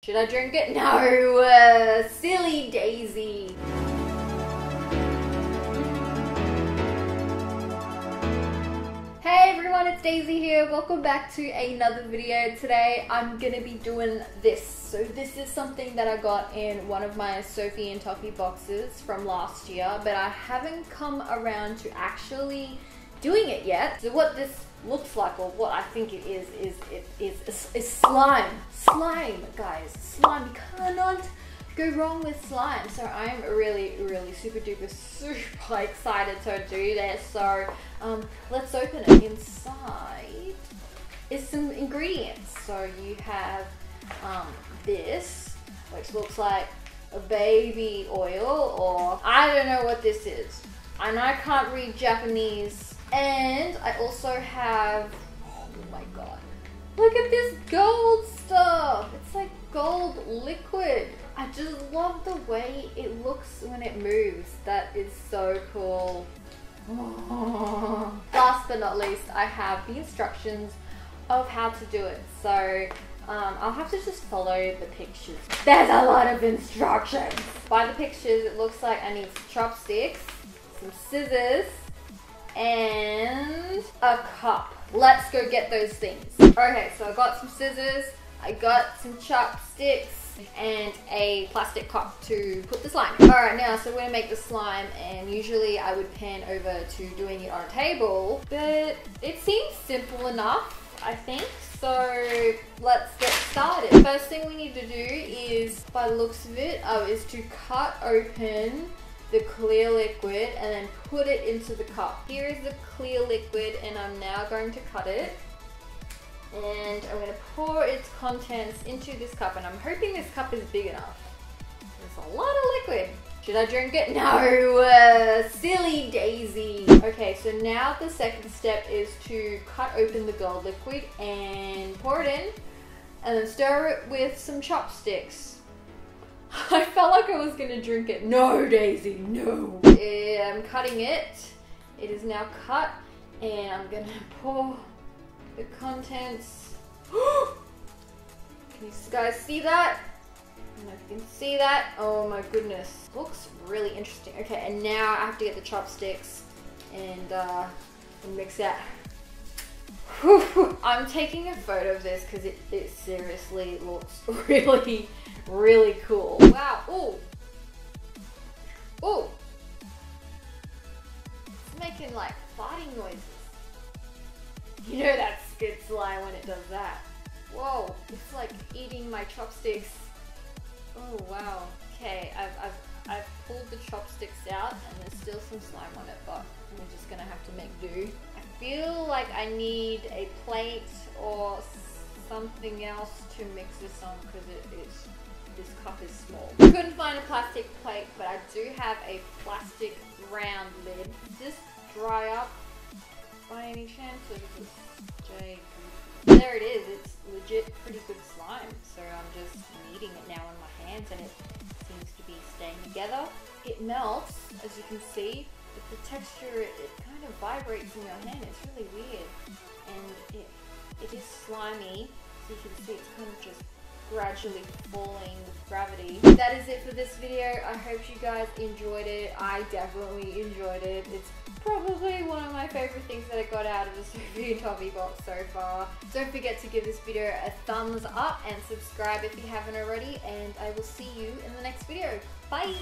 Should I drink it? No, silly Daisy. Hey everyone, it's Daisy here. Welcome back to another video. Today I'm gonna be doing this. So this is something that I got in one of my Sophie and Toffee boxes from last year, but I haven't come around to actually doing it yet. So what this looks like, or what I think it is slime. Slime, guys. Slime. You cannot go wrong with slime. So I'm really super excited to do this. So let's open it. Inside is some ingredients. So you have this, which looks like a baby oil, or I don't know what this is. And I can't read Japanese. And I also have, oh my god, look at this gold stuff. It's like gold liquid. I just love the way it looks when it moves. That is so cool. Oh. Last but not least, I have the instructions of how to do it. So I'll have to just follow the pictures. There's a lot of instructions. By the pictures, it looks like I need some chopsticks, some scissors, and a cup. Let's go get those things. Okay, so I got some scissors, I got some chopsticks, and a plastic cup to put the slime in. Alright, now, so we're gonna make the slime, and usually I would pan over to doing it on a table, but it seems simple enough, I think. So let's get started. First thing we need to do is, by the looks of it, is to cut open the clear liquid and then put it into the cup. Here is the clear liquid, and I'm now going to cut it. And I'm going to pour its contents into this cup, and I'm hoping this cup is big enough. There's a lot of liquid. Should I drink it? No, silly Daisy. Okay, so now the second step is to cut open the gold liquid and pour it in, and then stir it with some chopsticks. I felt like I was gonna drink it. No, Daisy, no. I'm cutting it. It is now cut, and I'm gonna pour the contents. Can you guys see that? I don't know if you can see that. Oh my goodness. Looks really interesting. Okay, and now I have to get the chopsticks and mix that. I'm taking a photo of this because it seriously looks really cool. Wow. Ooh. Ooh. It's making like farting noises. You know that's good slime when it does that. Whoa. It's like eating my chopsticks. Oh wow. Okay, I've pulled the chopsticks out, and there's still some slime on it, but I'm just gonna have to make do. I feel like I need a plate or something else to mix this on, because this cup is small. Couldn't find a plastic plate, but I do have a plastic round lid. Does this dry up by any chance, or does this stay good? There it is. It's legit pretty good slime. So I'm just kneading it now in my hands, and it seems to be staying together. It melts, as you can see, but the texture, it kind of vibrates in your hand. It's really weird, and it is slimy. So you can see it's kind of just gradually falling with gravity. That is it for this video. I hope you guys enjoyed it. I definitely enjoyed it. It's probably one of my favorite things that I got out of the Sophie and Toffee box so far. Don't forget to give this video a thumbs up and subscribe if you haven't already, and I will see you in the next video. Bye!